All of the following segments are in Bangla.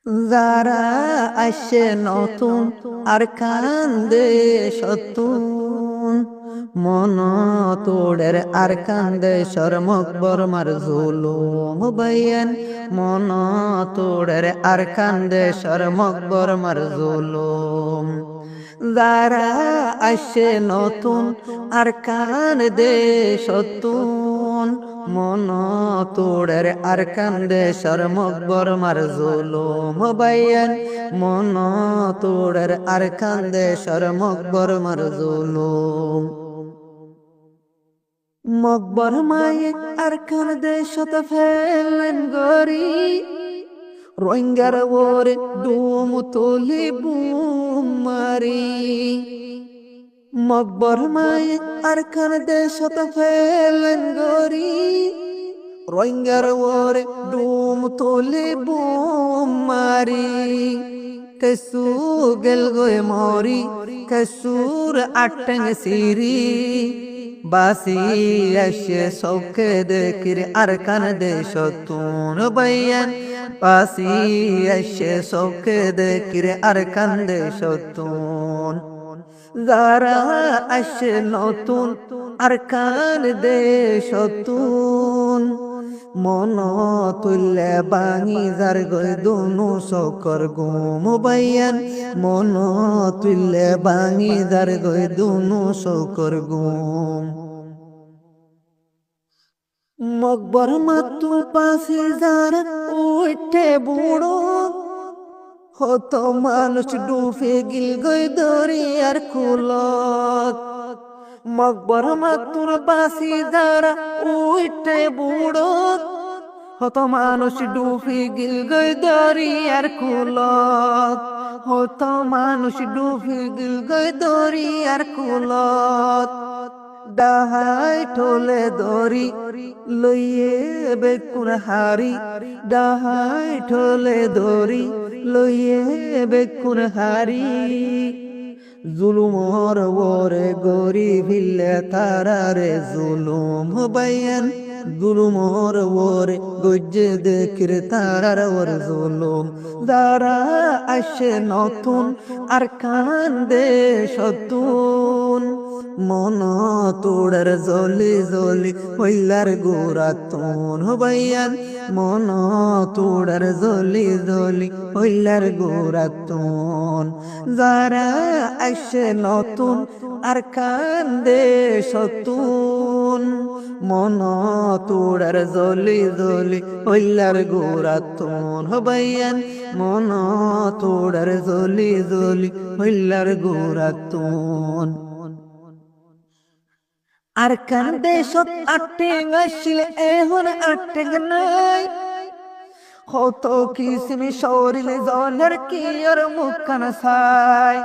যারা আসে নতুন আর কান্দে সতুন, মন তোড়ের আর কান্দে শরমক বরমার জুলুম বাইয়ান, মন তোড়ের আর কান্দে শরমক বরমার জুলুম। যারা আসে নতুন আর কান্দে সতুন, মন তোড়ের আর কান্দে শরমক বরমার জুলুম বাইয়ান, মন তোড়ের আর কান্দে শরমক বরমার জুলুম। মকবর মায়ে আর কান্দে শত ফেলেন গরি, রোহিঙ্গার ওরে ডুম তুলি বুম মারি। মকবর মায়ে আর কান্দে শত ফেলেন গরি, রোহিঙ্গার ওরে ডুম তুলি বুম মারি। কেসু গেল গোয়ে মরি, কেসুর আটং সিরি, বাসি আসে সৌখে দেখির আর কান্দে সতুন বাইয়ান, বাসি আসে সৌখে দেখির আর কান্দে সতুন। যারা আসে নতুন আর কান্দে সতুন, মন তুলে বাঙি যার গই দুনু শকর গুম বাইয়ান, মন তুলে বাঙি যার গই দুনু শকর গুম। মকবর মাতু পাশে যারা উঠে বুড়ো, হত মানুষ ডুবে গিল গই দরিয়ার কুলত। মকবর মাতুর পাশে যারা উঠে বুড়ো, হত মানুষ ডুবে গিল গই দরিয়ার কুলত, হত মানুষ ডুবে গিল গই দরিয়ার কুলত। ডাহাই ঠোলে দরি লইয়ে বেকুন হারি, ডাহাই ঠোলে দরি লইয়ে বেকুন হারি। জুলুমর ওরে গরি ভিলে তারারে জুলুম বাইয়ান, জুলুমর ওরে গজ্জে দেখির তারার ওর জুলুম। যারা আসে নতুন আর কান্দে সতুন, মন তোড়ের জলি জলি হইলার গোরাতুন বাইয়ান, মন তোড়ের জলি জলি হইলার গোরাতুন। যারা আসে নতুন আর কান্দে সতুন, মন তোড়ের জলি জলি হইলার গোরাতুন বাইয়ান, মন তোড়ের জলি জলি হইলার গোরাতুন। আর কান্দে সত আটেং আসলে এখন আটেং নাই, হত কিসমি শরীরে জলের কি আর মুখান সাই।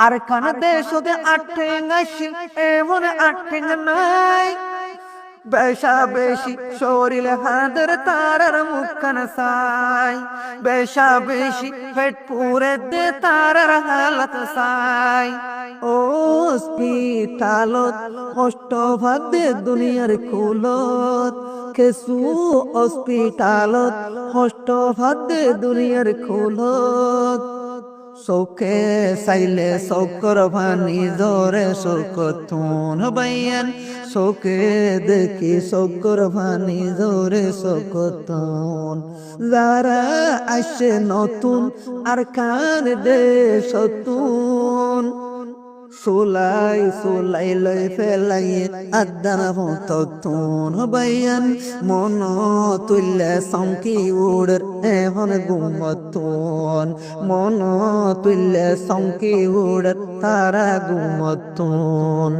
আর কান্দে সত আটেং আসলে এখন আটেং নাই, বেশা বেশি শরীরে হাদের তারার মুখান সাই। বেশা বেশি পেট পুরে দে তারার হালত সাই। হসপিটালত কষ্ট ভাদে দুনিয়ার কুলত, কেসু হসপিটালত কষ্ট ভাদে দুনিয়ার কুলত। চৌকে চাইলে চৌকর ভানি জরে চৌকতুন বাইয়ান, চৌকে দেখি চৌকর ভানি জরে চৌকতুন। যারা আসে নতুন আর কান্দে সতুন, সোলাই সোলাই লই ফেলাই আদান ভততুন বাইয়ান, মন তুলে সংকি উড়ের এখন গুমতুন, মন তুলে সংকি উড়ের তারা গুমতুন।